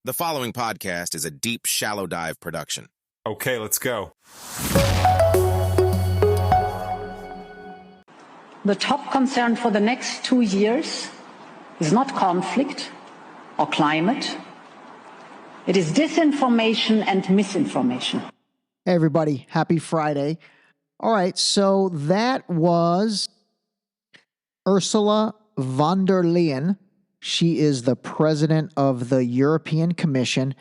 The following podcast is a deep, shallow dive production. Okay, let's go. The top concern for the next 2 years is not conflict or climate. It is disinformation and misinformation. Hey everybody, happy Friday. All right, so that was Ursula von der Leyen. She is the president of the European Commission.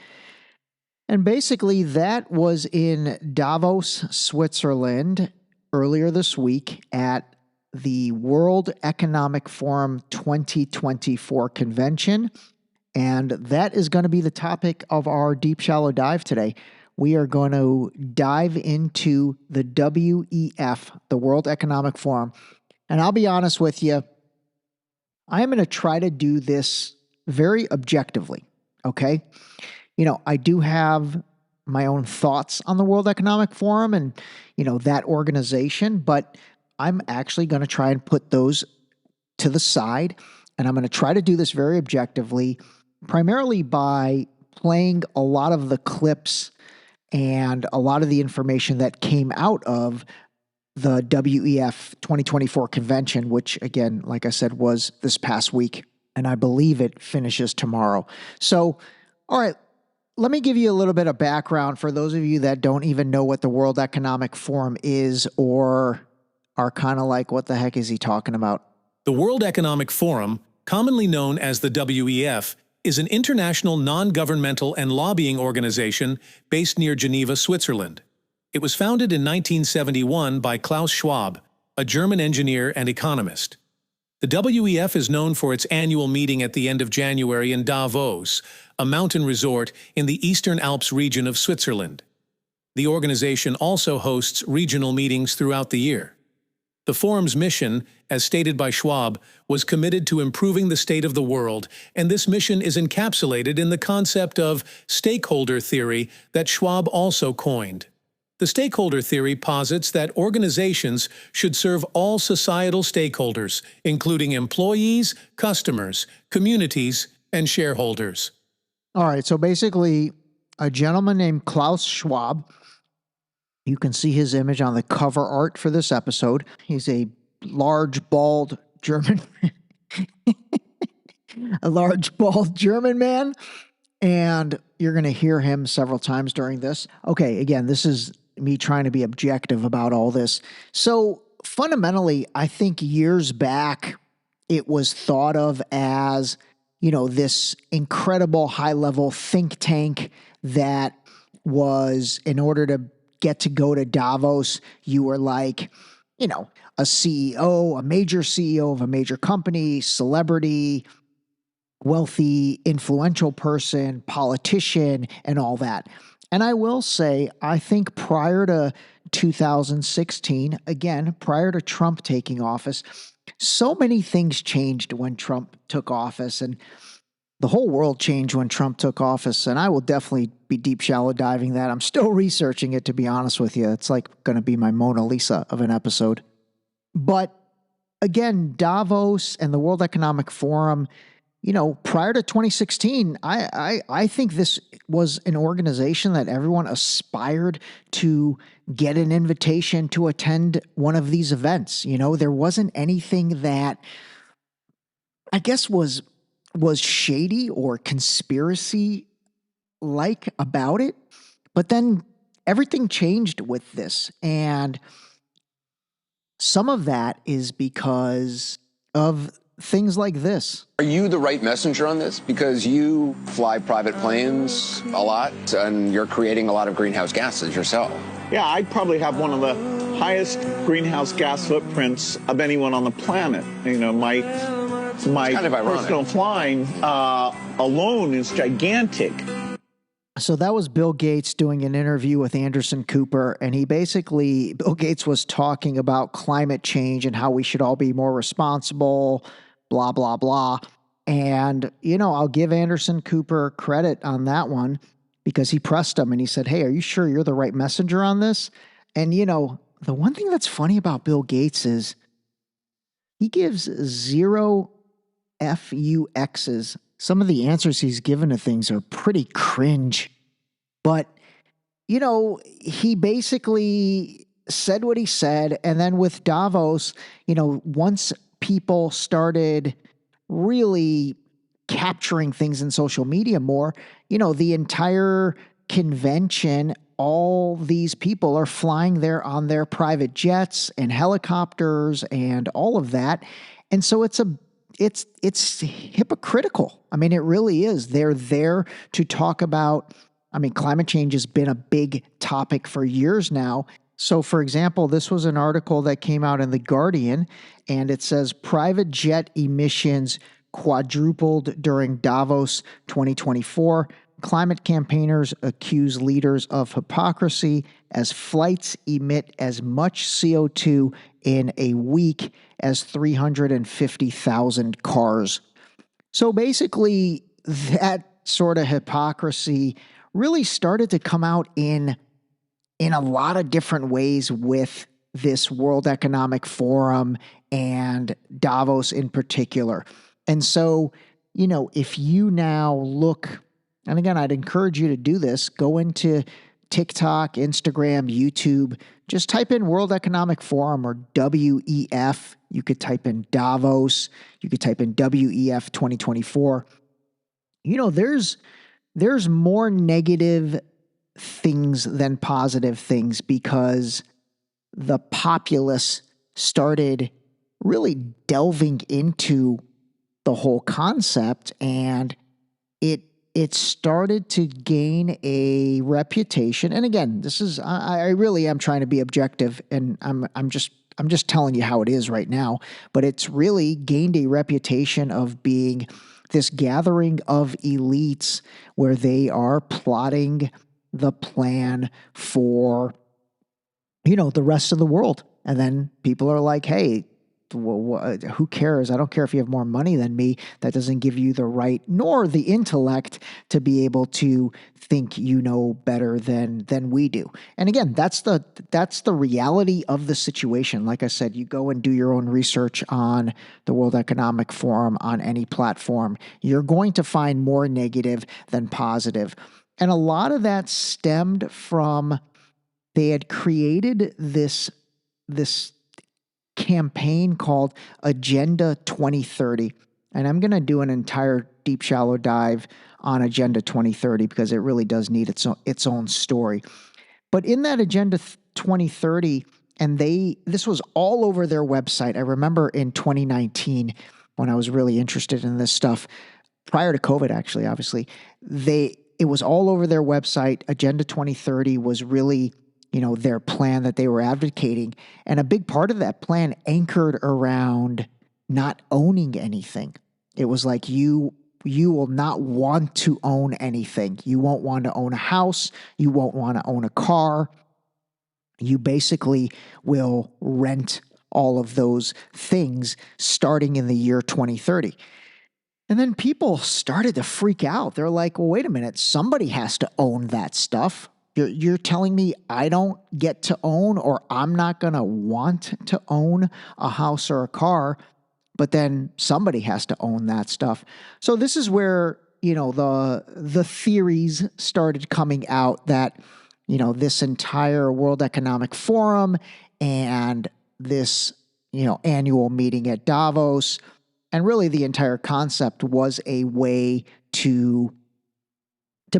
And basically that was in Davos, Switzerland earlier this week at the World Economic Forum 2024 convention. And that is going to be the topic of our Deep Shallow Dive today. We are going to dive into the WEF, the World Economic Forum. And I'll be honest with you, I am going to try to do this very objectively, okay? You know, I do have my own thoughts on the World Economic Forum and, that organization, but I'm actually going to try and put those to the side, and I'm going to try to do this very objectively, primarily by playing a lot of the clips and a lot of the information that came out of the WEF 2024 convention, which again, like I said, was this past week, and I believe it finishes tomorrow. So, all right, let me give you a little bit of background for those of you that don't even know what the World Economic Forum is or are kind of like, what the heck is he talking about? The World Economic Forum, commonly known as the WEF, is an international non-governmental and lobbying organization based near Geneva, Switzerland. It was founded in 1971 by Klaus Schwab, a German engineer and economist. The WEF is known for its annual meeting at the end of January in Davos, a mountain resort in the Eastern Alps region of Switzerland. The organization also hosts regional meetings throughout the year. The forum's mission, as stated by Schwab, was committed to improving the state of the world, and this mission is encapsulated in the concept of stakeholder theory that Schwab also coined. The stakeholder theory posits that organizations should serve all societal stakeholders, including employees, customers, communities, and shareholders. All right, so basically, a gentleman named Klaus Schwab, you can see his image on the cover art for this episode. He's a large, bald German, man, and you're going to hear him several times during this. Okay, again, this is me trying to be objective about all this. So fundamentally, I think years back, it was thought of as, this incredible high-level think tank that was, in order to get to go to Davos, you were like, a CEO, a major CEO of a major company, celebrity, wealthy, influential person, politician, and all that. And I will say, I think prior to 2016, again, prior to Trump taking office, so many things changed when Trump took office, and the whole world changed when Trump took office, and I will definitely be deep shallow diving that. I'm still researching it, to be honest with you. It's like going to be my Mona Lisa of an episode. But again, Davos and the World Economic Forum, prior to 2016, I think this was an organization that everyone aspired to get an invitation to attend one of these events. There wasn't anything that I guess was shady or conspiracy-like about it. But then everything changed with this. And some of that is because of things like this. Are you the right messenger on this? Because you fly private planes a lot and you're creating a lot of greenhouse gases yourself. Yeah, I probably have one of the highest greenhouse gas footprints of anyone on the planet. My kind of personal flying alone is gigantic. So that was Bill Gates doing an interview with Anderson Cooper, and Bill Gates was talking about climate change and how we should all be more responsible, blah, blah, blah. And, I'll give Anderson Cooper credit on that one because he pressed him and he said, hey, are you sure you're the right messenger on this? And, the one thing that's funny about Bill Gates is he gives zero FUXs some of the answers he's given to things are pretty cringe. But, you know, he basically said what he said. And then with Davos, you know, once people started really capturing things in social media more, you know, the entire convention, all these people are flying there on their private jets and helicopters and all of that. And so it's hypocritical. I mean, it really is. They're there to talk about, I mean, climate change has been a big topic for years now. So, for example, this was an article that came out in The Guardian, and it says private jet emissions quadrupled during Davos 2024. Climate campaigners accuse leaders of hypocrisy as flights emit as much CO2 in a week as 350,000 cars. So basically, that sort of hypocrisy really started to come out in a lot of different ways with this World Economic Forum and Davos in particular. And so, you know, if you now look, and again, I'd encourage you to do this, go into TikTok, Instagram, YouTube, just type in World Economic Forum or WEF. You could type in Davos. You could type in WEF 2024. You know, there's more negative things than positive things because the populace started really delving into the whole concept, and it started to gain a reputation. And again, this is I really am trying to be objective, and I'm just telling you how it is right now. But it's really gained a reputation of being this gathering of elites where they are plotting the plan for, you know, the rest of the world. And then people are like, hey, who cares? I don't care if you have more money than me. That doesn't give you the right nor the intellect to be able to think you know better than we do. And again, that's the reality of the situation. Like I said, you go and do your own research on the World Economic Forum on any platform. You're going to find more negative than positive. And a lot of that stemmed from they had created this campaign called Agenda 2030. And I'm going to do an entire deep, shallow dive on Agenda 2030 because it really does need its own story. But in that Agenda 2030, and this was all over their website. I remember in 2019 when I was really interested in this stuff, prior to COVID, actually, obviously, it was all over their website. Agenda 2030 was really, you know, their plan that they were advocating. And a big part of that plan anchored around not owning anything. It was like you will not want to own anything. You won't want to own a house. You won't want to own a car. You basically will rent all of those things starting in the year 2030. And then people started to freak out. They're like, well, wait a minute. Somebody has to own that stuff. You're telling me I don't get to own, or I'm not going to want to own a house or a car, but then somebody has to own that stuff. So this is where, you know, the theories started coming out that, you know, this entire World Economic Forum and this, you know, annual meeting at Davos, and really the entire concept was a way to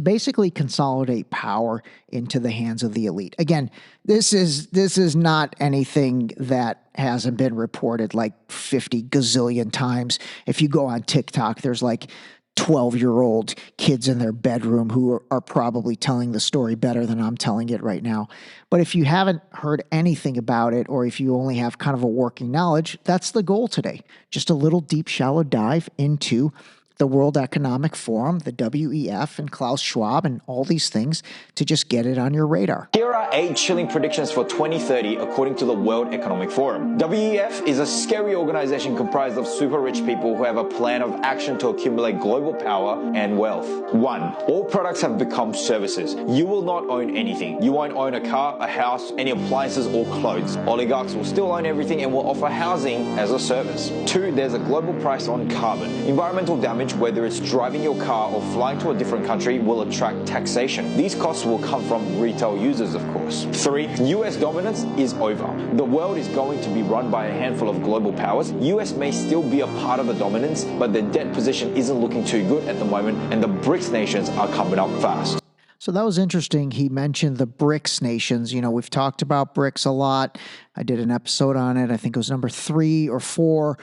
basically consolidate power into the hands of the elite. Again, this is not anything that hasn't been reported like 50 gazillion times. If you go on TikTok, there's like 12-year-old kids in their bedroom who are probably telling the story better than I'm telling it right now. But if you haven't heard anything about it, or if you only have kind of a working knowledge, that's the goal today. Just a little deep, shallow dive into the World Economic Forum, the WEF, and Klaus Schwab, and all these things to just get it on your radar. Here are 8 chilling predictions for 2030 according to the World Economic Forum. WEF is a scary organization comprised of super rich people who have a plan of action to accumulate global power and wealth. 1. All products have become services. You will not own anything. You won't own a car, a house, any appliances or clothes. Oligarchs will still own everything and will offer housing as a service. 2. There's a global price on carbon. Environmental damage which, whether it's driving your car or flying to a different country, will attract taxation. These costs will come from retail users, of course. 3. US dominance is over. The world is going to be run by a handful of global powers. US may still be a part of the dominance, but their debt position isn't looking too good at the moment, and the BRICS nations are coming up fast. So that was interesting. He mentioned the BRICS nations. You know, we've talked about BRICS a lot. I did an episode on it. I think it was number 3 or 4.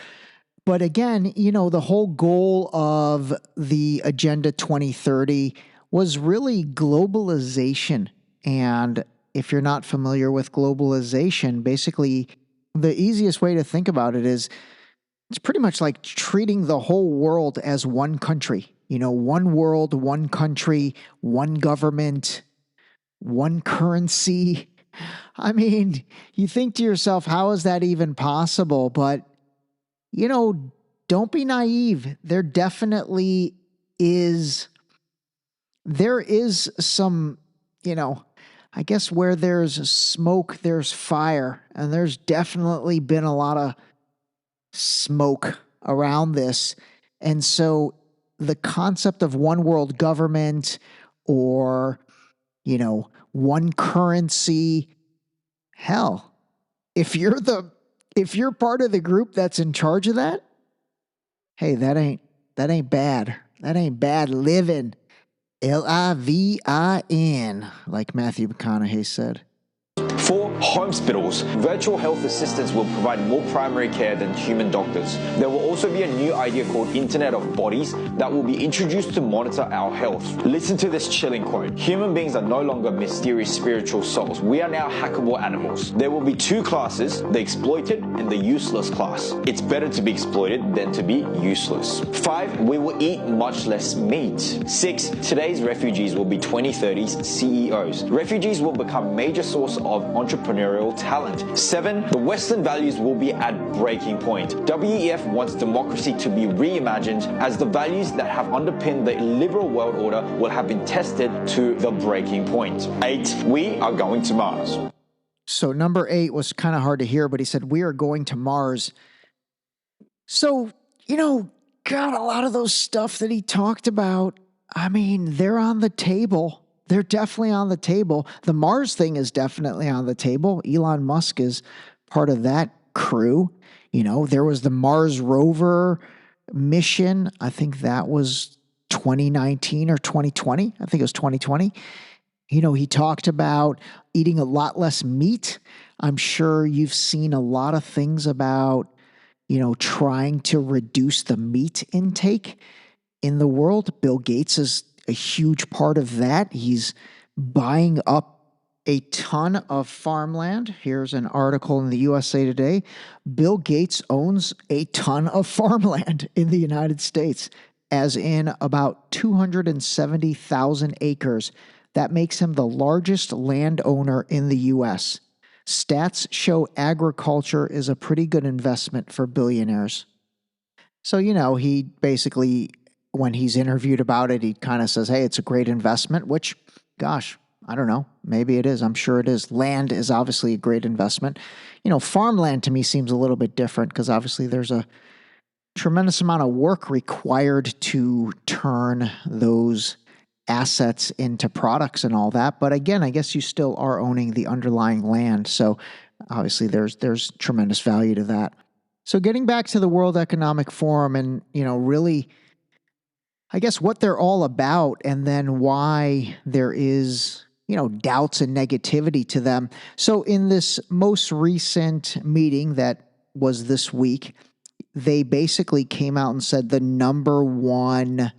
But again, you know, the whole goal of the Agenda 2030 was really globalization. And if you're not familiar with globalization, basically the easiest way to think about it is it's pretty much like treating the whole world as one country. You know, one world, one country, one government, one currency. I mean, you think to yourself, how is that even possible? But, you know, don't be naive. There definitely is, some, you know, I guess where there's smoke, there's fire. And there's definitely been a lot of smoke around this. And so the concept of one world government or, you know, one currency, hell, if you're part of the group that's in charge of that, hey, that ain't bad. That ain't bad living. Livin, like Matthew McConaughey said. 4. Hospitals. Virtual health assistants will provide more primary care than human doctors. There will also be a new idea called Internet of Bodies that will be introduced to monitor our health. Listen to this chilling quote. Human beings are no longer mysterious spiritual souls. We are now hackable animals. There will be 2 classes, the exploited and the useless class. It's better to be exploited than to be useless. 5. We will eat much less meat. 6. Today's refugees will be 2030's CEOs. Refugees will become major source of entrepreneurial talent. 7. The Western values will be at breaking point. WEF wants democracy to be reimagined as the values that have underpinned the liberal world order will have been tested to the breaking point. 8. We are going to Mars. So number 8 was kind of hard to hear, but he said, we are going to Mars. So, you know, God, a lot of those stuff that he talked about, I mean, they're on the table. They're definitely on the table. The Mars thing is definitely on the table. Elon Musk is part of that crew. You know, there was the Mars rover mission. I think that was 2019 or 2020. I think it was 2020. You know, he talked about eating a lot less meat. I'm sure you've seen a lot of things about, you know, trying to reduce the meat intake in the world. Bill Gates is a huge part of that. He's buying up a ton of farmland. Here's an article in the USA Today. Bill Gates owns a ton of farmland in the United States, as in about 270,000 acres. That makes him the largest landowner in the U.S. Stats show agriculture is a pretty good investment for billionaires. So, you know, he basically, when he's interviewed about it, he kind of says, hey, it's a great investment, which, gosh, I don't know. Maybe it is. I'm sure it is. Land is obviously a great investment. You know, farmland to me seems a little bit different because obviously there's a tremendous amount of work required to turn those assets into products and all that. But again, I guess you still are owning the underlying land. So obviously there's tremendous value to that. So getting back to the World Economic Forum and, you know, really, I guess what they're all about and then why there is, you know, doubts and negativity to them. So in this most recent meeting that was this week, they basically came out and said the number one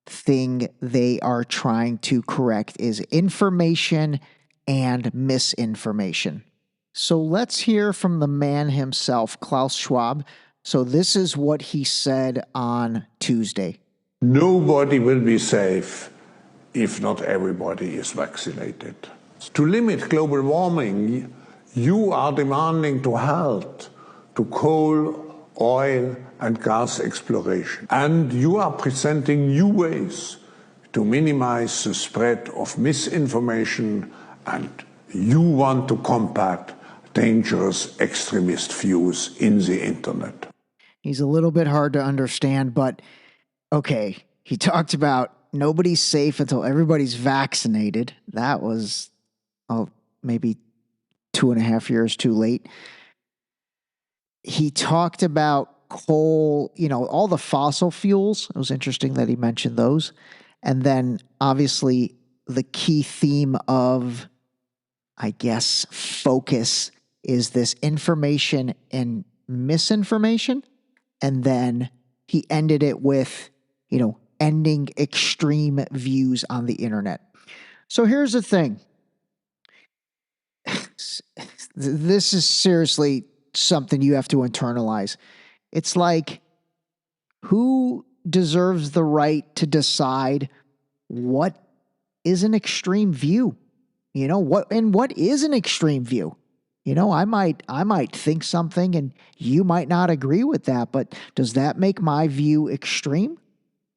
thing they are trying to correct is information and misinformation. So let's hear from the man himself, Klaus Schwab. So this is what he said on Tuesday. Nobody will be safe if not everybody is vaccinated. To limit global warming, you are demanding to halt to coal, oil and gas exploration. And you are presenting new ways to minimize the spread of misinformation, and you want to combat dangerous extremist views in the internet. He's a little bit hard to understand, but Okay, he talked about nobody's safe until everybody's vaccinated. That was maybe 2.5 years too late. He talked about coal, all the fossil fuels. It was interesting that he mentioned those. And then obviously the key theme of, I guess, focus is this information and misinformation. And then he ended it with, ending extreme views on the internet. So here's the thing. This is seriously something you have to internalize. It's like, who deserves the right to decide what is an extreme view? What is an extreme view? I might think something and you might not agree with that, but does that make my view extreme?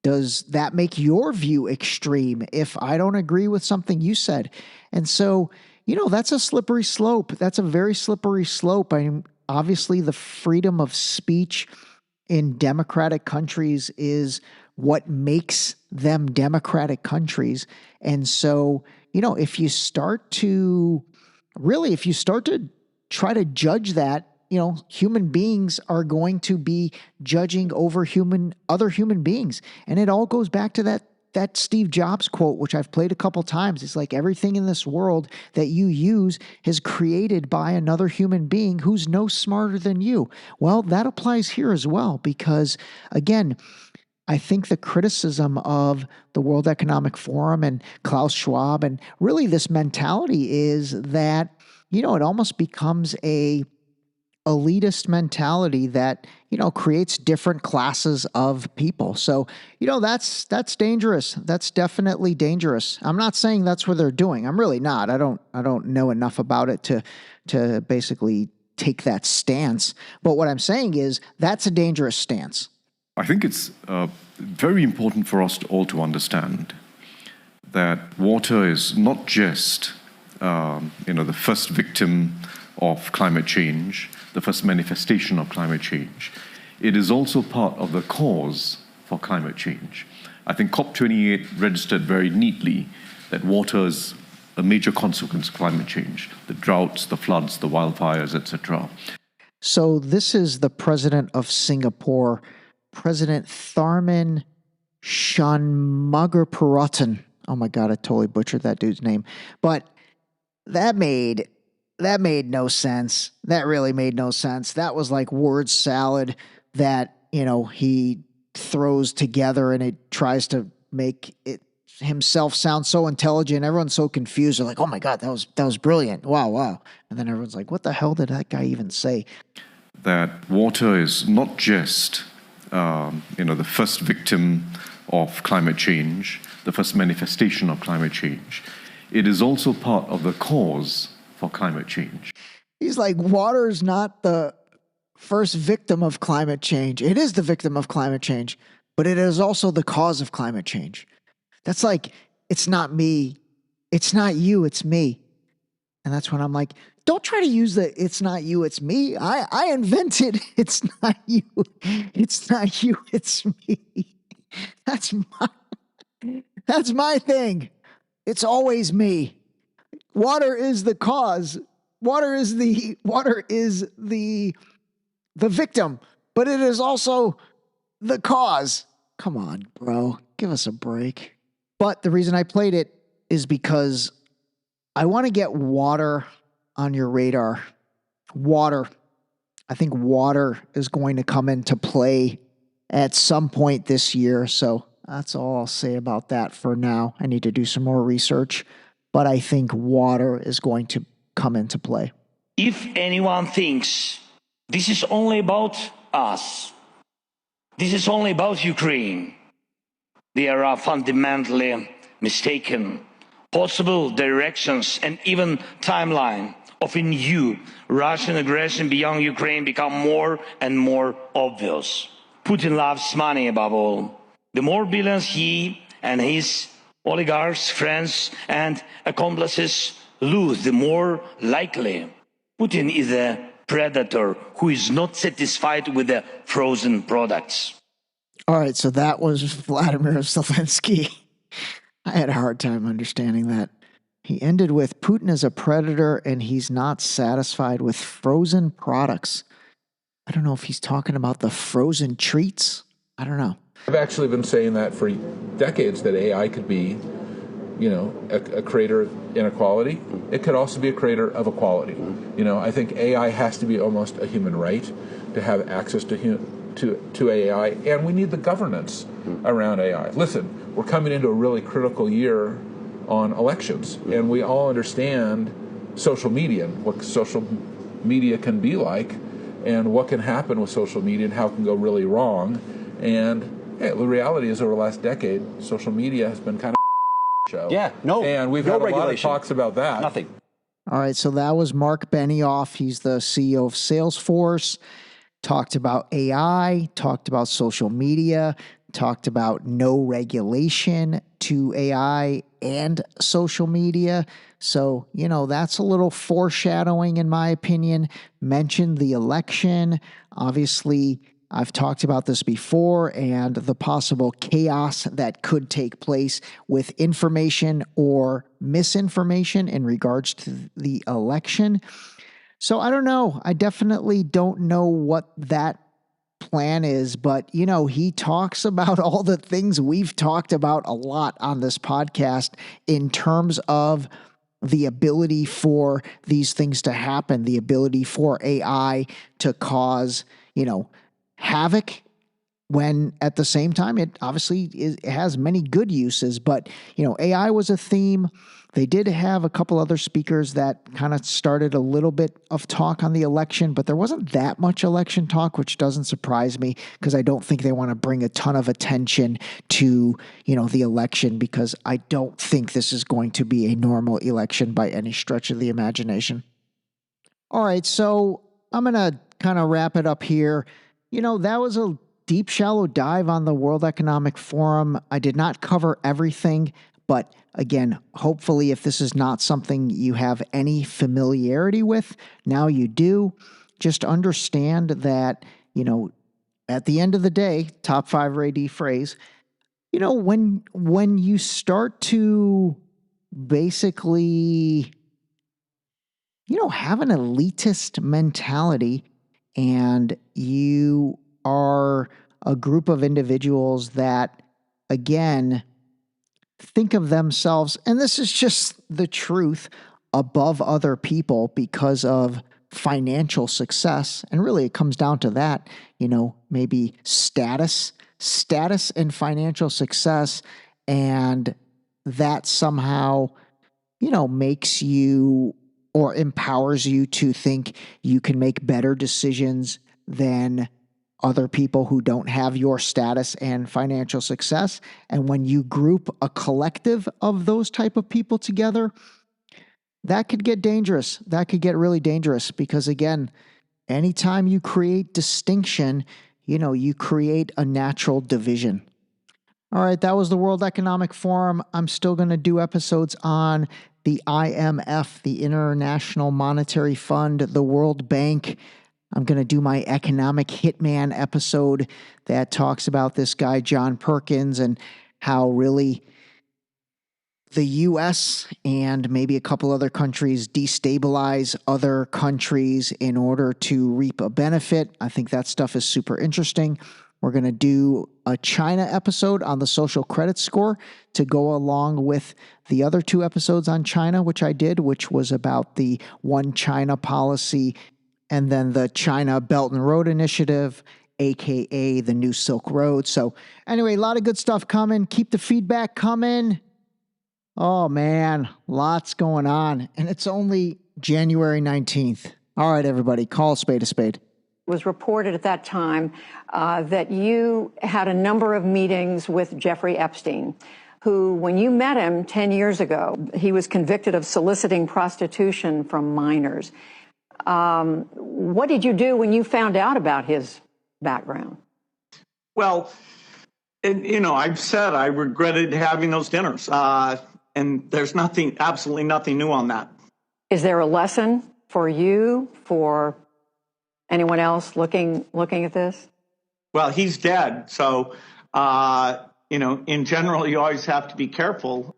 Does that make your view extreme if I don't agree with something you said? And so, that's a slippery slope. That's a very slippery slope. Obviously, the freedom of speech in democratic countries is what makes them democratic countries. And so, if you start to try to judge that, human beings are going to be judging over other human beings. And it all goes back to that Steve Jobs quote, which I've played a couple times. It's like, everything in this world that you use is created by another human being who's no smarter than you. Well, that applies here as well, because again, I think the criticism of the World Economic Forum and Klaus Schwab and really this mentality is that, it almost becomes a elitist mentality that, creates different classes of people. So, that's dangerous. That's definitely dangerous. I'm not saying that's what they're doing. I'm really not. I don't know enough about it to basically take that stance. But what I'm saying is that's a dangerous stance. I think it's very important for us all to understand that water is not just, the first victim of climate change, the first manifestation of climate change. It is also part of the cause for climate change. I think COP28 registered very neatly that water is a major consequence of climate change, the droughts, the floods, the wildfires, etc. So this is the president of Singapore, President Tharman Shanmugaratnam. Oh my God, I totally butchered that dude's name. But that made no sense. That really made no sense. That was like word salad that, he throws together, and it tries to make it himself sound so intelligent. Everyone's so confused. They're like, oh my God, that was brilliant. Wow. And then everyone's like, what the hell did that guy even say? That water is not just, the first victim of climate change, the first manifestation of climate change. It is also part of the cause for climate change. He's like, water is not the first victim of climate change. It is the victim of climate change, but it is also the cause of climate change. That's like, it's not me. It's not you, it's me. And that's when I'm like, don't try to use the it's not you, it's me. I invented it's not you. It's not you, it's me. That's my thing. It's always me. Water is the cause. Water is the victim, but it is also the cause. Come on, bro. Give us a break. But the reason I played it is because I want to get water on your radar. Water. I think water is going to come into play at some point this year. So that's all I'll say about that for now. I need to do some more research, but I think water is going to come into play. If anyone thinks this is only about us, this is only about Ukraine, they are fundamentally mistaken. Possible directions and even timeline of a new Russian aggression beyond Ukraine become more and more obvious. Putin loves money above all. The more billions he and his oligarchs, friends and accomplices lose, the more likely Putin is a predator who is not satisfied with the frozen products. All right, so that was Vladimir Zelensky. I had a hard time understanding that. He ended with Putin is a predator and he's not satisfied with frozen products. I don't know if he's talking about the frozen treats. I don't know. I've actually been saying that for decades, that AI could be, a creator of inequality. It could also be a creator of equality. I think AI has to be almost a human right to have access to AI, and we need the governance around AI. Listen, we're coming into a really critical year on elections, and we all understand social media and what social media can be like, and what can happen with social media and how it can go really wrong. And the reality is, over the last decade, social media has been kind of show. Yeah, and we've had a lot of talks about that. Nothing. All right, so that was Mark Benioff. He's the CEO of Salesforce. Talked about AI, talked about social media, talked about no regulation to AI and social media. So, that's a little foreshadowing, in my opinion. Mentioned the election. Obviously, I've talked about this before, and the possible chaos that could take place with information or misinformation in regards to the election. So I don't know. I definitely don't know what that plan is, but he talks about all the things we've talked about a lot on this podcast in terms of the ability for these things to happen, the ability for AI to cause, havoc, when at the same time it obviously has many good uses. But AI was a theme. They did have a couple other speakers that kind of started a little bit of talk on the election, but there wasn't that much election talk, which doesn't surprise me, because I don't think they want to bring a ton of attention to the election, because I don't think this is going to be a normal election by any stretch of the imagination. All right, so I'm going to kind of wrap it up here. That was a deep, shallow dive on the World Economic Forum. I did not cover everything, but again, hopefully if this is not something you have any familiarity with, now you do. Just understand that, at the end of the day, top 5 RAD phrase, when you start to basically, have an elitist mentality, and you are a group of individuals that, again, think of themselves, and this is just the truth, above other people because of financial success. And really it comes down to that, maybe status and financial success. And that somehow, makes you or empowers you to think you can make better decisions than other people who don't have your status and financial success. And when you group a collective of those type of people together, that could get dangerous. That could get really dangerous, because again, anytime you create distinction, you create a natural division. All right, that was the World Economic Forum. I'm still going to do episodes on the IMF, the International Monetary Fund, the World Bank. I'm going to do my economic hitman episode that talks about this guy, John Perkins, and how really the U.S. and maybe a couple other countries destabilize other countries in order to reap a benefit. I think that stuff is super interesting. We're going to do a China episode on the social credit score to go along with the other 2 episodes on China, which I did, which was about the One China policy and then the China Belt and Road Initiative, aka the New Silk Road. So anyway, a lot of good stuff coming. Keep the feedback coming. Oh man, lots going on. And it's only January 19th. All right, everybody, call a spade a spade. It was reported at that time that you had a number of meetings with Jeffrey Epstein, who, when you met him 10 years ago, he was convicted of soliciting prostitution from minors. What did you do when you found out about his background? Well, I've said I regretted having those dinners, and there's absolutely nothing new on that. Is there a lesson for you, for anyone else looking at this? Well, he's dead, so in general, you always have to be careful.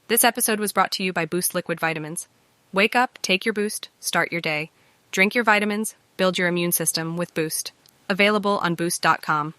This episode was brought to you by Boost Liquid Vitamins. Wake up, take your Boost, start your day. Drink your vitamins, build your immune system with Boost. Available on Boost.com.